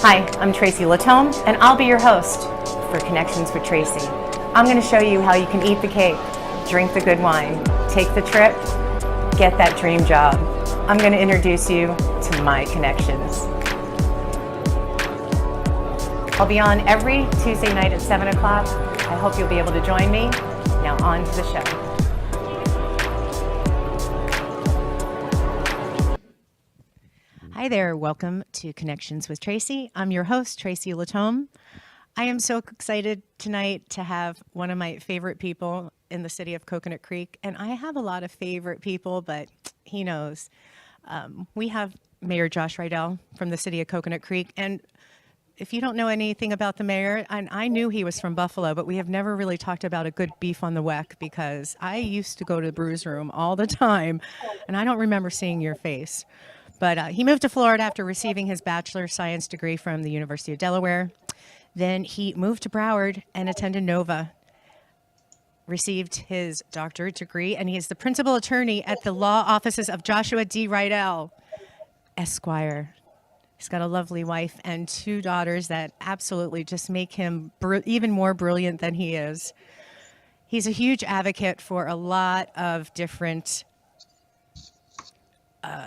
Hi, I'm Tracy Latome, and I'll be your host for Connections with Tracy. I'm going to show you how you can eat the cake, drink the good wine, take the trip, get that dream job. I'm going to introduce you to my connections. I'll be on every Tuesday night at 7 o'clock. I hope you'll be able to join me. Now on to the show. Hi there, welcome to Connections with Tracy. I'm your host, Tracy Latome. I am so excited tonight to have one of my favorite people in the city of Coconut Creek. And I have a lot of favorite people, but he knows. We have Mayor Josh Rydell from the city of Coconut Creek. And if you don't know anything about the mayor, and I knew he was from Buffalo, but we have never really talked about a good beef on the weck because I used to go to the Brews Room all the time, and I don't remember seeing your face. But he moved to Florida after receiving his bachelor's science degree from the University of Delaware. Then he moved to Broward and attended Nova, received his doctorate degree, and he is the principal attorney at the law offices of Joshua D. Rydell, Esquire. He's got a lovely wife and two daughters that absolutely just make him even more brilliant than he is. He's a huge advocate for a lot of different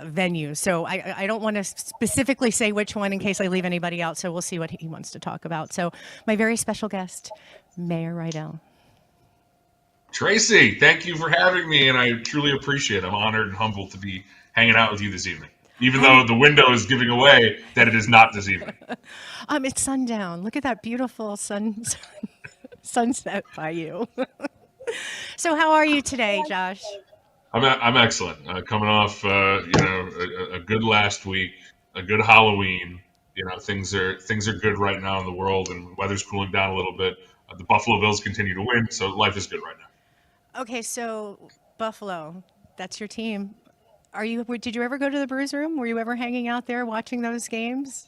venues. So I don't want to specifically say which one in case I leave anybody out. So we'll see what he wants to talk about. So my very special guest, Mayor Rydell. Tracy, thank you for having me, and I truly appreciate it. I'm honored and humbled to be hanging out with you this evening, even though the window is giving away that it is not this evening. It's sundown. Look at that beautiful sunset by you. So how are you today, Josh? I'm excellent. Coming off, a good last week, a good Halloween. Things are good right now in the world, and weather's cooling down a little bit. The Buffalo Bills continue to win, so life is good right now. Okay, so Buffalo, that's your team. Did you ever go to the Brews Room? Were you ever hanging out there watching those games?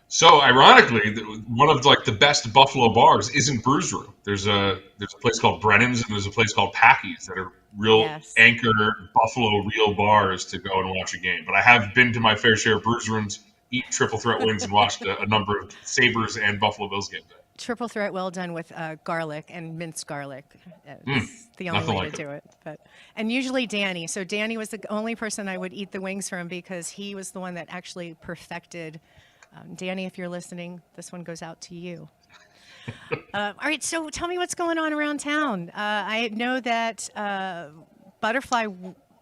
So ironically, one of the best Buffalo bars isn't Brews Room. There's a place called Brennan's and there's a place called Packy's that are real anchor Buffalo real bars to go and watch a game. But I have been to my fair share of Brews Rooms, eat triple threat wings, and watched a number of Sabres and Buffalo Bills games. Triple threat, well done with garlic and minced garlic. It's the only way to do it. And usually Danny. So Danny was the only person I would eat the wings from because he was the one that actually perfected. Danny, if you're listening, this one goes out to you. All right, so tell me what's going on around town. I know that Butterfly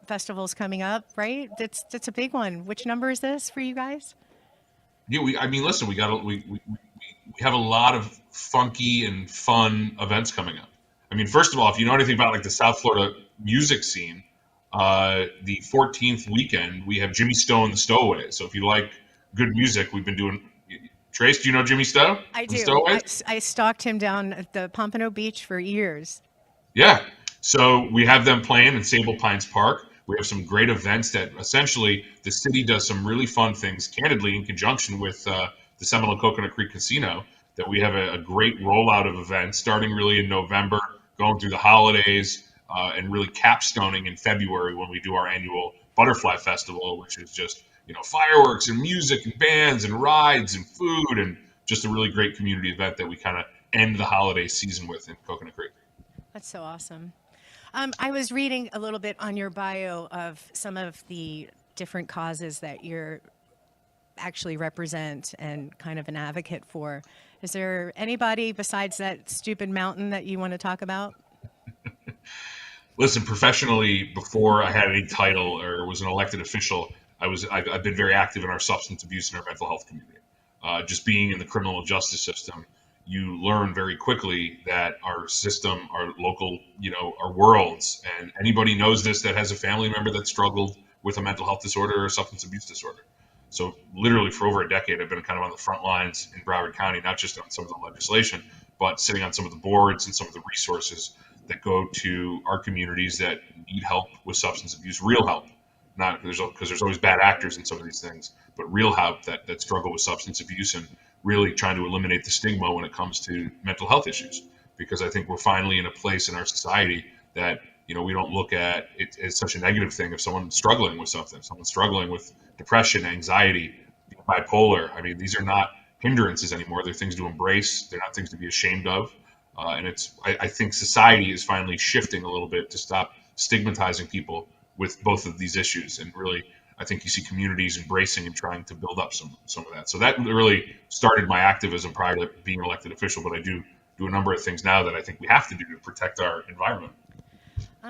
Festival is coming up, right? That's a big one. Which number is this for you guys? Yeah, listen, we have a lot of funky and fun events coming up. First of all, if you know anything about the South Florida music scene, the 14th weekend we have Jimmy Stowe and the Stowaways. So if you like good music, we've been doing. Trace, do you know Jimmy Stowe? I do. I stalked him down at the Pompano Beach for years. Yeah. So we have them playing in Sable Pines Park. We have some great events that essentially the city does some really fun things, candidly, in conjunction with the Seminole Coconut Creek Casino, that we have a great rollout of events starting really in November, going through the holidays, and really capstoning in February when we do our annual Butterfly Festival, which is just fireworks and music and bands and rides and food and just a really great community event that we kind of end the holiday season with in Coconut Creek. That's so awesome. I was reading a little bit on your bio of some of the different causes that you're actually represent and kind of an advocate for. Is there anybody besides that stupid mountain that you want to talk about? Listen, professionally, before I had any title or was an elected official, I've been very active in our substance abuse and our mental health community. Just being in the criminal justice system, you learn very quickly that our system, our local, our worlds, and anybody knows this that has a family member that struggled with a mental health disorder or a substance abuse disorder. So literally for over a decade, I've been kind of on the front lines in Broward County, not just on some of the legislation, but sitting on some of the boards and some of the resources that go to our communities that need help with substance abuse, real help. Not because there's always bad actors in some of these things, but real help that struggle with substance abuse and really trying to eliminate the stigma when it comes to mental health issues. Because I think we're finally in a place in our society that we don't look at it as such a negative thing if someone's struggling with something, someone's struggling with depression, anxiety, bipolar. I mean, these are not hindrances anymore. They're things to embrace. They're not things to be ashamed of. And I think society is finally shifting a little bit to stop stigmatizing people with both of these issues. And really, I think you see communities embracing and trying to build up some of that. So that really started my activism prior to being an elected official. But I do a number of things now that I think we have to do to protect our environment.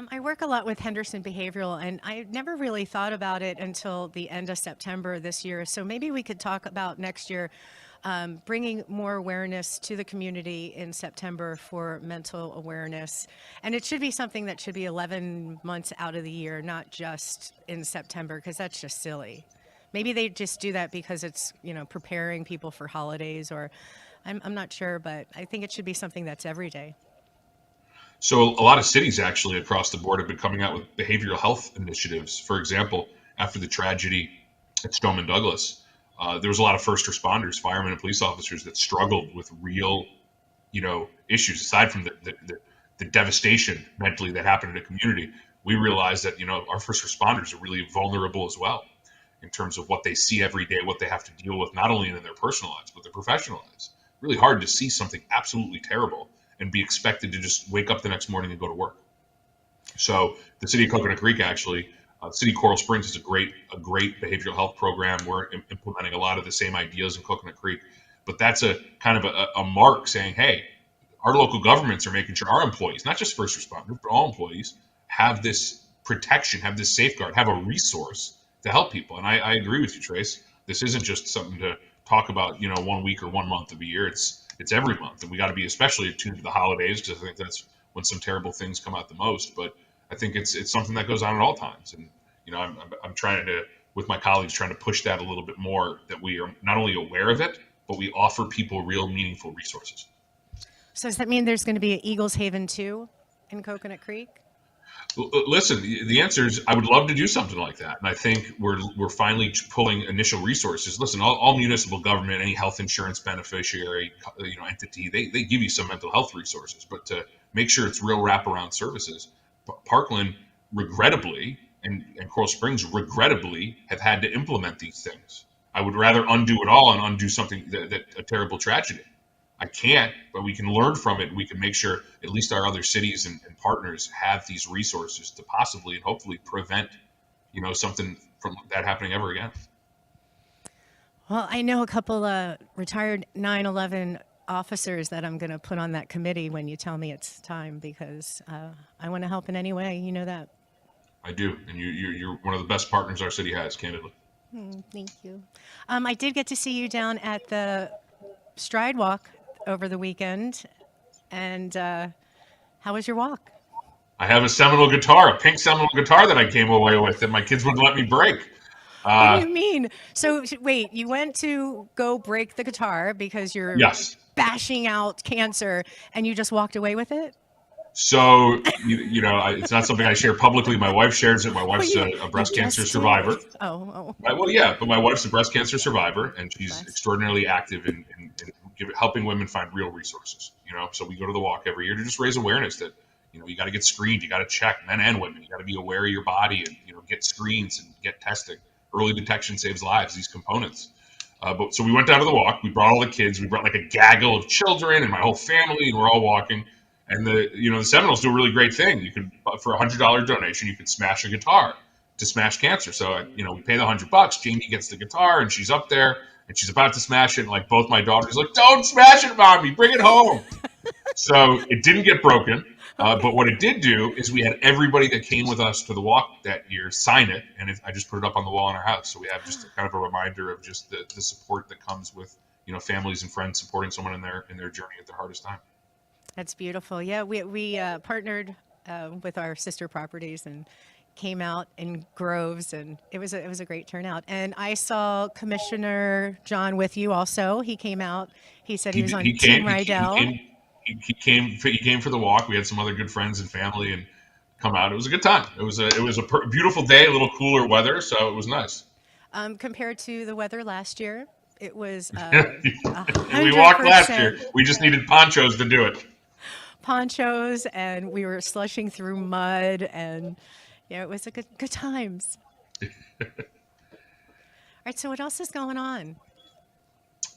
I work a lot with Henderson Behavioral, and I never really thought about it until the end of September this year. So maybe we could talk about next year bringing more awareness to the community in September for mental awareness. And it should be something that should be 11 months out of the year, not just in September, because that's just silly. Maybe they just do that because it's, preparing people for holidays, or I'm not sure, but I think it should be something that's every day. So a lot of cities actually across the board have been coming out with behavioral health initiatives. For example, after the tragedy at Stoneman Douglas, there was a lot of first responders, firemen and police officers that struggled with real, issues aside from the devastation mentally that happened in a community. We realized that, our first responders are really vulnerable as well in terms of what they see every day, what they have to deal with, not only in their personal lives, but their professional lives. Really hard to see something absolutely terrible and be expected to just wake up the next morning and go to work. So the city of Coconut Creek actually, City of Coral Springs is a great behavioral health program. We're implementing a lot of the same ideas in Coconut Creek, but that's a kind of a mark saying, hey, our local governments are making sure our employees, not just first responders, but all employees, have this protection, have this safeguard, have a resource to help people. And I agree with you, Trace. This isn't just something to talk about, 1 week or 1 month of the year. It's every month, and we got to be especially attuned to the holidays because I think that's when some terrible things come out the most. But I think it's something that goes on at all times, and I'm trying to, with my colleagues, trying to push that a little bit more, that we are not only aware of it, but we offer people real meaningful resources. So does that mean there's going to be an Eagles Haven too in Coconut Creek? Listen, the answer is I would love to do something like that, and I think we're finally pulling initial resources. Listen, all municipal government, any health insurance beneficiary, entity, they give you some mental health resources, but to make sure it's real wraparound services, Parkland regrettably and Coral Springs regrettably have had to implement these things. I would rather undo it all and undo something that a terrible tragedy. I can't, but we can learn from it. We can make sure at least our other cities and partners have these resources to possibly and hopefully prevent, something from that happening ever again. Well, I know a couple retired 9/11 officers that I'm going to put on that committee when you tell me it's time, because I want to help in any way. You know that. I do, and you're one of the best partners our city has, candidly. Thank you. I did get to see you down at the Stride Walk over the weekend, and how was your walk? I have a Seminole guitar, a pink Seminole guitar that I came away with that my kids wouldn't let me break. What do Uh, you mean? So wait, you went to go break the guitar because you're yes. bashing out cancer, and you just walked away with it? So it's not something I share publicly. My wife shares it. My Well, wife's a you breast cancer just did. survivor. Oh, Well, yeah, but my wife's a breast cancer survivor, and she's bless. extraordinarily active in helping women find real resources. So we go to the walk every year to just raise awareness that you got to get screened, you got to check, men and women, you got to be aware of your body and get screens and get testing. Early detection saves lives. These components. But so we went down to the walk. We brought all the kids. We brought like a gaggle of children and my whole family, and we're all walking. And the Seminoles do a really great thing. You could, for $100 donation, you could smash a guitar to smash cancer. So we pay the $100. Jamie gets the guitar and she's up there and she's about to smash it. And like both my daughters like, don't smash it, mommy, bring it home. So it didn't get broken. But what it did do is we had everybody that came with us to the walk that year sign it, and I just put it up on the wall in our house. So we have just kind of a reminder of just the support that comes with families and friends supporting someone in their journey at their hardest time. That's beautiful. Yeah, we partnered with our sister properties and came out in groves, and it was a great turnout. And I saw Commissioner John with you also. He came out. He said he was on He Team came. He Rydell. came. He came for the walk. We had some other good friends and family and come out. It was a good time. It was a beautiful day, a little cooler weather, so it was nice. Compared to the weather last year, it was a We hundred walked last year. percent We just needed ponchos to do it. ponchos, and we were slushing through mud, and yeah, it was a good times. right, so what else is going on?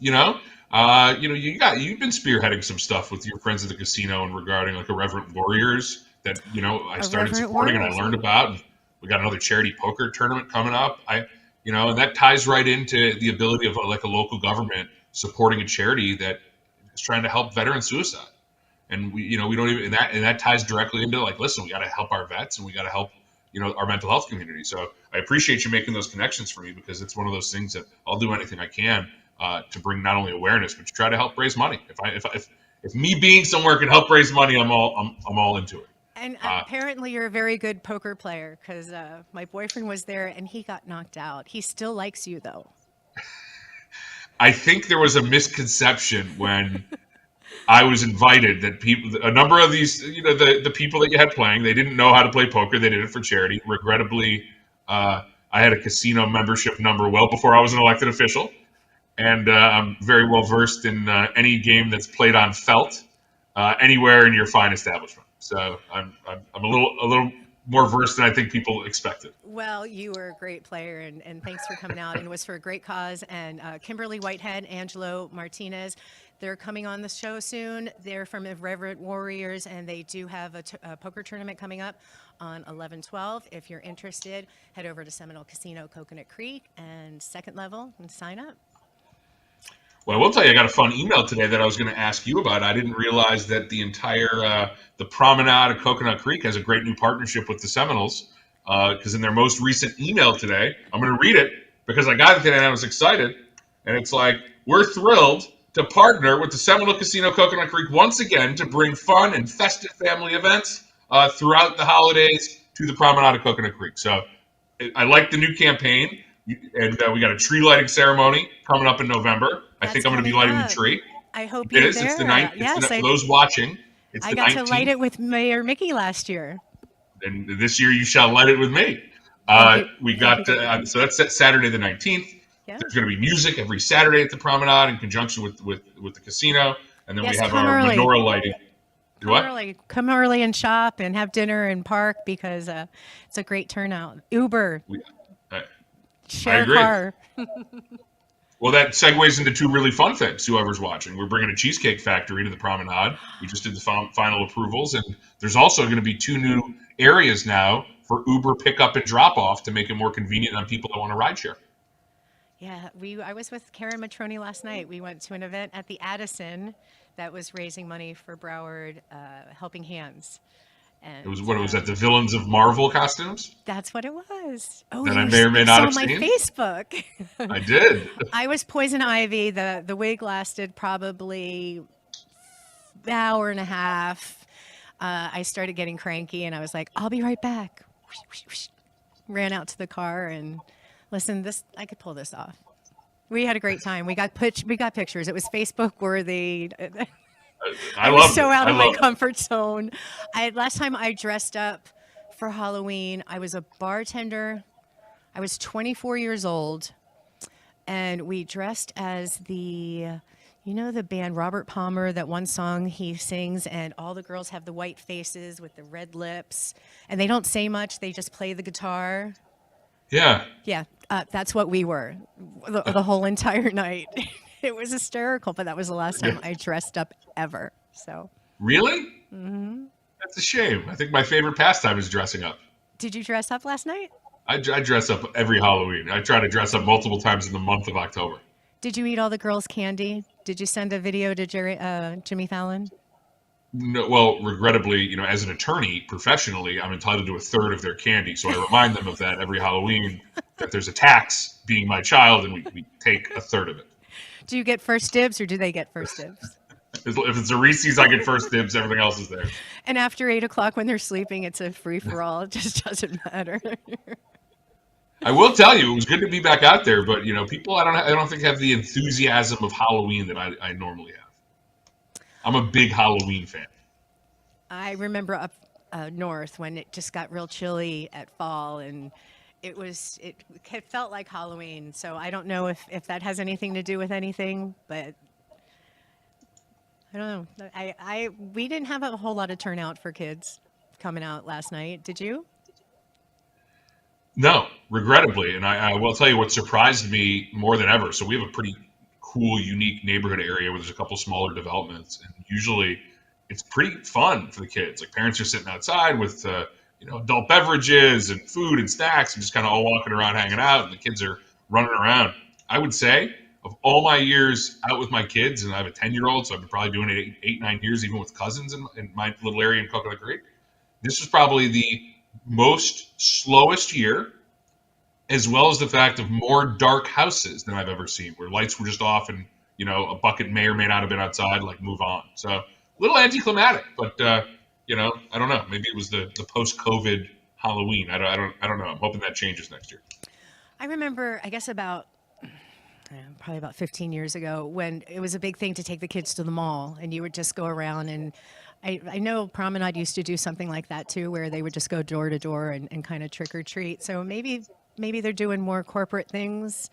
You know, you've been spearheading some stuff with your friends at the casino and regarding like Irreverent Warriors that I started Irreverent supporting and I Warriors. learned about. And we got another charity poker tournament coming up. And that ties right into the ability of like a local government supporting a charity that is trying to help veteran suicide. And we don't even and that ties directly into like, listen, we got to help our vets and we got to help our mental health community. So I appreciate you making those connections for me because it's one of those things that I'll do anything I can to bring not only awareness but to try to help raise money. If me being somewhere can help raise money, I'm all into it. And Uh, apparently, you're a very good poker player because my boyfriend was there and he got knocked out. He still likes you, though. I think there was a misconception when I was invited that a number of these, the people that you had playing, they didn't know how to play poker. They did it for charity. Regrettably, I had a casino membership number well before I was an elected official, and I'm very well versed in any game that's played on felt, anywhere in your fine establishment. So I'm a little more versed than I think people expected. Well, you were a great player, and thanks for coming out. And it was for a great cause. And Kimberly Whitehead, Angelo Martinez, they're coming on the show soon. They're from Irreverent Warriors, and they do have a poker tournament coming up on 11/12. If you're interested, head over to Seminole Casino, Coconut Creek, and second level and sign up. Well, I will tell you, I got a fun email today that I was going to ask you about. I didn't realize that the promenade of Coconut Creek has a great new partnership with the Seminoles. Because in their most recent email today, I'm going to read it because I got it today and I was excited. And it's like, we're thrilled to partner with the Seminole Casino Coconut Creek once again to bring fun and festive family events throughout the holidays to the promenade of Coconut Creek. So I like the new campaign, and we got a tree lighting ceremony coming up in November. I That's think I'm going to be coming lighting the up. tree. I hope It you're is. It's the there. ninth. Yes, For those watching, it's I the got to light 19th, it with Mayor Mickey last year. and this year you shall light it with me. Thank you. We Thank you. got so that's Saturday the 19th. Yeah. There's going to be music every Saturday at the promenade in conjunction with the casino, and then we Yes, have come our early. menorah lighting. Come What? early. Come early and shop and have dinner and park because it's a great turnout. Uber, We, I, I share a agree. car. Well, that segues into two really fun things. Whoever's watching, we're bringing a cheesecake factory to the promenade. We just did the final approvals, and there's also going to be two new areas now for Uber pickup and drop off to make it more convenient on people that want to ride share. Yeah, I was with Karen Matroni last night. We went to an event at the Addison that was raising money for Broward Helping Hands. It And was what it was at the Villains of Marvel costumes that's what it was. Oh, that I may or may you not saw have my seen. Facebook. I did. I was Poison Ivy. The wig lasted probably an hour and a half. I started getting cranky and I was like, I'll be right back. Whoosh, whoosh, whoosh. Ran out to the car and listen, this I could pull this off. We had a great time. We got pictures. It was Facebook worthy. I I was loved so it. out I of my loved it. comfort zone. Last time I dressed up for Halloween, I was a bartender. I was 24 years old, and we dressed as the band Robert Palmer, that one song he sings, and all the girls have the white faces with the red lips, and they don't say much, they just play the guitar. Yeah. Yeah, that's what we were the whole entire night. It was hysterical, but that was the last time Yeah. I dressed up ever. So, Really? That's a shame. I think my favorite pastime is dressing up. did you dress up last night? I dress up every Halloween. I try to dress up multiple times in the month of October. Did you eat all the girls' candy? Did you send a video to Jimmy Fallon? No, well, regrettably, as an attorney, professionally, I'm entitled to a third of their candy. So I remind them of that every Halloween, that there's a tax being my child, and we take a third of it. Do you get first dibs or do they get first dibs? If it's a Reese's, I get first dibs. Everything else is theirs. And after 8 o'clock when they're sleeping, it's a free for all. It just doesn't matter. I will tell you, it was good to be back out there, but people I don't think have the enthusiasm of Halloween that I normally have. I'm a big Halloween fan. I remember up north when it just got real chilly at fall and it felt like Halloween. So I don't know if that has anything to do with anything, but I don't know. We didn't have a whole lot of turnout for kids coming out last night. Did you? No, regrettably, and I will tell you what surprised me more than ever. So we have a pretty cool, unique neighborhood area where there's a couple smaller developments, and usually it's pretty fun for the kids. Like parents are sitting outside with adult beverages and food and snacks, and just kind of all walking around, hanging out, and the kids are running around. I would say of all my years out with my kids, and I have a 10-year-old, so I've been probably doing it 8, 9 years, even with cousins in my little area in Coconut Creek. This was probably the most slowest year, as well as the fact of more dark houses than I've ever seen, where lights were just off and a bucket may or may not have been outside, like move on. So a little anticlimactic, but I don't know. Maybe it was the post-COVID Halloween. I don't know. I'm hoping that changes next year. I remember, I guess probably about 15 years ago, when it was a big thing to take the kids to the mall, and you would just go around. And I know Promenade used to do something like that too, where they would just go door to door and kind of trick or treat. So maybe they're doing more corporate things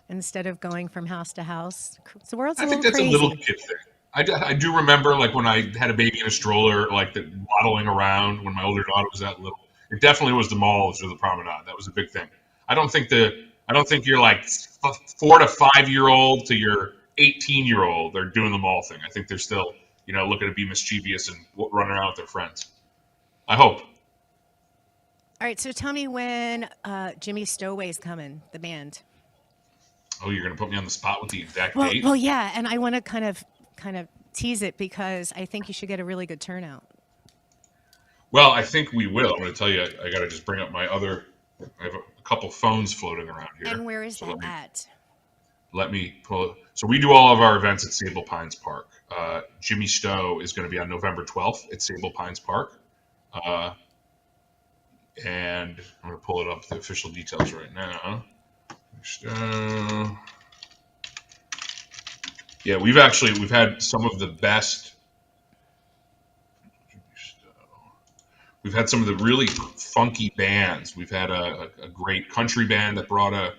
instead of going from house to house. The world's a little crazy. I think that's a little kid thing. I do remember, like, when I had a baby in a stroller, like, waddling around when my older daughter was that little. It definitely was the malls or the promenade. That was a big thing. I don't think you're like 4 to 5-year-old to your 18-year-old are doing the mall thing. I think they're still, looking to be mischievous and run around with their friends. I hope. All right, so tell me when Jimmy Stowaway's coming, the band. Oh, you're going to put me on the spot with the exact date? Well, yeah, and I want to kind of tease it because I think you should get a really good turnout. Well, I think we will. I'm going to tell you, I got to just bring up I have a couple phones floating around here. And where is that at? Let me pull it. So we do all of our events at Sable Pines Park. Jimmy Stowe is going to be on November 12th at Sable Pines Park. And I'm going to pull it up, the official details right now. Yeah, we've had some of the best. We've had some of the really funky bands. We've had a great country band that brought a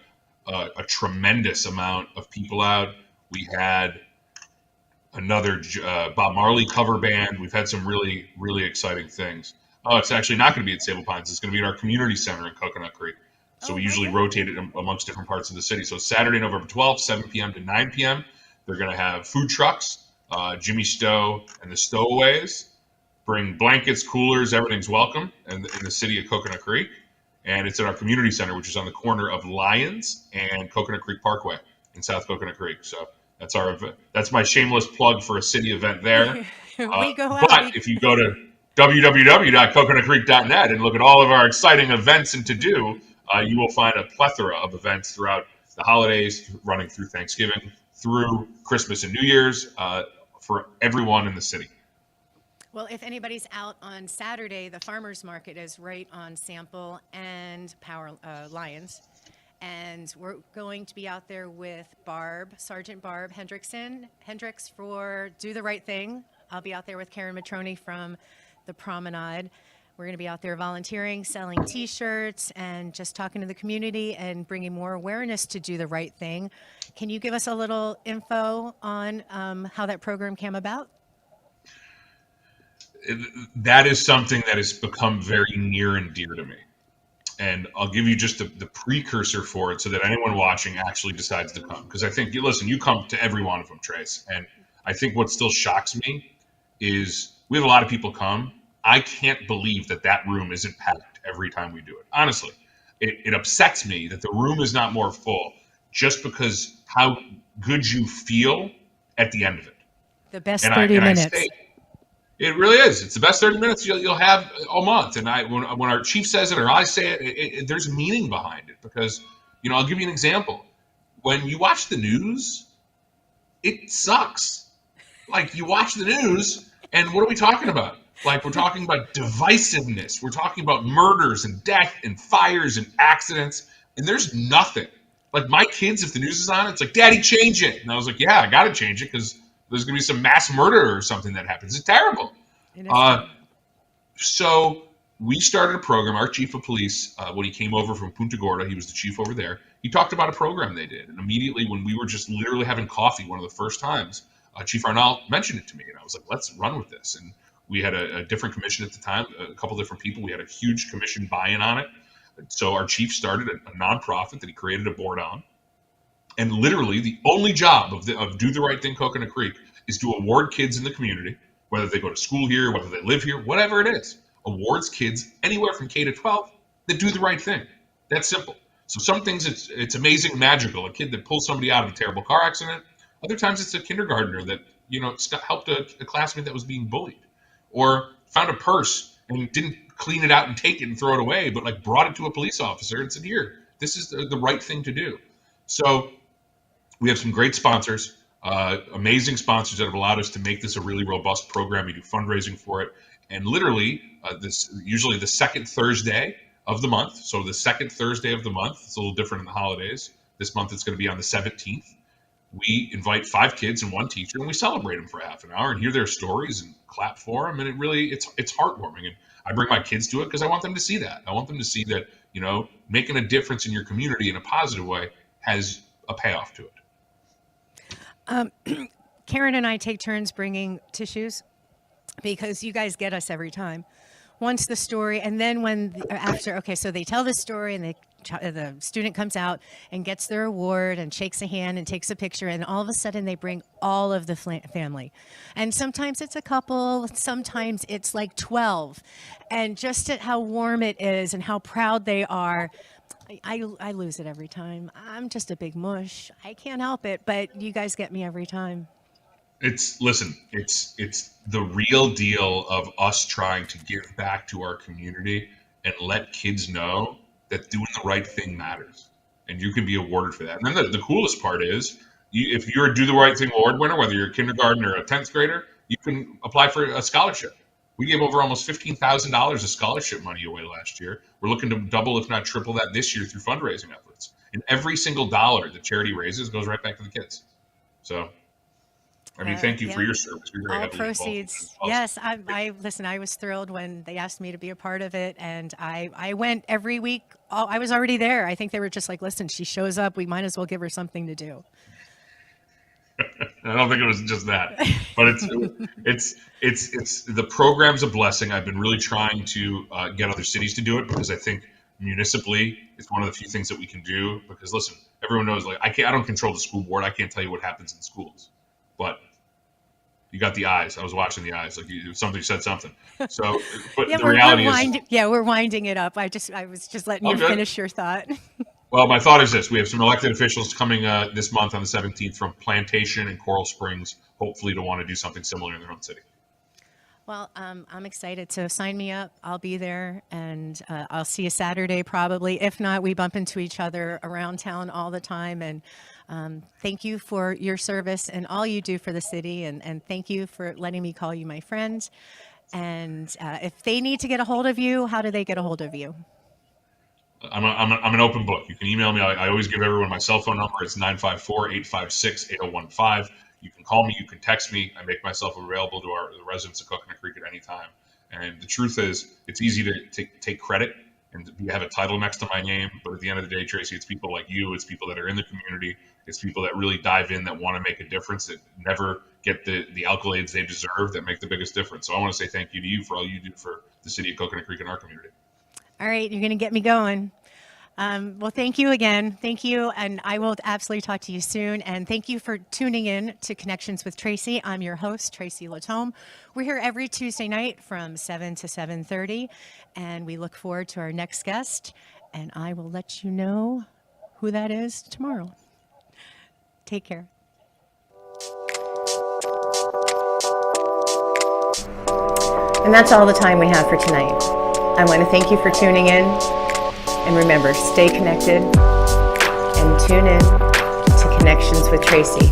tremendous amount of people out. We had another Bob Marley cover band. We've had some really, really exciting things. Oh, it's actually not going to be at Sable Pines. It's going to be at our community center in Coconut Creek. So we usually rotate it amongst different parts of the city. So Saturday, November 12th, 7 p.m. to 9 p.m. They're going to have food trucks, Jimmy Stowe and the Stowaways. Bring blankets, coolers, everything's welcome in the city of Coconut Creek. And it's at our community center, which is on the corner of Lyons and Coconut Creek Parkway in South Coconut Creek. So that's my shameless plug for a city event there. But if you go to www.coconutcreek.net and look at all of our exciting events and to-do, you will find a plethora of events throughout the holidays, running through Thanksgiving, through Christmas and New Year's, for everyone in the city. Well, if anybody's out on Saturday, the farmers market is right on Sample and Lyons. And we're going to be out there with Sergeant Barb Hendricks for Do the Right Thing. I'll be out there with Karen Matroni from the Promenade. We're going to be out there volunteering, selling T-shirts, and just talking to the community and bringing more awareness to Do the Right Thing. Can you give us a little info on how that program came about? That is something that has become very near and dear to me. And I'll give you just the precursor for it so that anyone watching actually decides to come. Because I think, you come to every one of them, Trace. And I think what still shocks me is we have a lot of people come. I can't believe that room isn't packed every time we do it. Honestly, it upsets me that the room is not more full just because how good you feel at the end of it. The best 30 minutes. It really is. It's the best 30 minutes you'll have all month. And when our chief says it or I say it, there's meaning behind it because, I'll give you an example. When you watch the news, it sucks. Like, you watch the news, and what are we talking about? Like, we're talking about divisiveness. We're talking about murders and death and fires and accidents, and there's nothing. Like, my kids, if the news is on, it's like, Daddy, change it. And I was like, yeah, I got to change it because there's going to be some mass murder or something that happens. It's terrible. So we started a program. Our chief of police, when he came over from Punta Gorda, he was the chief over there. He talked about a program they did. And immediately when we were just literally having coffee one of the first times, Chief Arnall mentioned it to me. And I was like, let's run with this. And we had a different commission at the time, a couple different people. We had a huge commission buy-in on it. So our chief started a nonprofit that he created a board on. And literally the only job of Do the Right Thing Coconut Creek is to award kids in the community, whether they go to school here, whether they live here, whatever it is, awards kids anywhere from K to 12 that do the right thing. That's simple. So some things it's amazing, magical. A kid that pulls somebody out of a terrible car accident. Other times it's a kindergartner that helped a classmate that was being bullied, or found a purse and didn't clean it out and take it and throw it away, but like brought it to a police officer and said, "Here, this is the right thing to do." So we have some great sponsors, amazing sponsors that have allowed us to make this a really robust program. We do fundraising for it, and literally this usually the second Thursday of the month. So the second Thursday of the month, it's a little different in the holidays. This month it's going to be on the 17th. We invite 5 kids and 1 teacher, and we celebrate them for half an hour and hear their stories and clap for them. And it's heartwarming. And I bring my kids to it because I want them to see that. I want them to see that, making a difference in your community in a positive way has a payoff to it. Karen and I take turns bringing tissues because you guys get us every time. Once the story, and then so they tell the story, and the student comes out and gets their award and shakes a hand and takes a picture, and all of a sudden they bring all of the family. And sometimes it's a couple, sometimes it's like 12. And just at how warm it is and how proud they are, I lose it every time. I'm just a big mush. I can't help it, but you guys get me every time. It's the real deal of us trying to give back to our community and let kids know that doing the right thing matters, and you can be awarded for that. And then the coolest part is, if you're a Do the Right Thing award winner, whether you're a kindergarten or a 10th grader, you can apply for a scholarship. We gave over almost $15,000 of scholarship money away last year. We're looking to double, if not triple that this year through fundraising efforts. And every single dollar the charity raises goes right back to the kids. So, thank you for your service. You're very all proceeds. Yes, listen. I was thrilled when they asked me to be a part of it, and I went every week. I was already there. I think they were just like, "Listen, she shows up. We might as well give her something to do." I don't think it was just that, but it's the program's a blessing. I've been really trying to get other cities to do it because I think municipally it's one of the few things that we can do. Because listen, everyone knows I don't control the school board. I can't tell you what happens in schools, but you got the eyes. I was watching the eyes. Somebody said something. So, but the reality is, we're winding it up. I was just letting you finish your thought. Well, my thought is this: we have some elected officials coming this month on the 17th from Plantation and Coral Springs, hopefully to want to do something similar in their own city. Well, I'm excited. So sign me up. I'll be there, and I'll see you Saturday probably. If not, we bump into each other around town all the time. And thank you for your service and all you do for the city. And thank you for letting me call you my friend. And if they need to get a hold of you, how do they get a hold of you? I'm an open book. You can email me. I always give everyone my cell phone number. It's 954-856-8015. You can call me. You can text me. I make myself available to the residents of Coconut Creek at any time. And the truth is, it's easy to take credit and have a title next to my name. But at the end of the day, Tracy, it's people like you. It's people that are in the community. It's people that really dive in, that want to make a difference, that never get the accolades they deserve, that make the biggest difference. So I want to say thank you to you for all you do for the city of Coconut Creek and our community. All right, you're going to get me going. Well, thank you again. Thank you, and I will absolutely talk to you soon. And thank you for tuning in to Connections with Tracy. I'm your host, Tracy Latome. We're here every Tuesday night from 7 to 7:30, and we look forward to our next guest. And I will let you know who that is tomorrow. Take care. And that's all the time we have for tonight. I want to thank you for tuning in. And remember, stay connected and tune in to Connections with Tracy.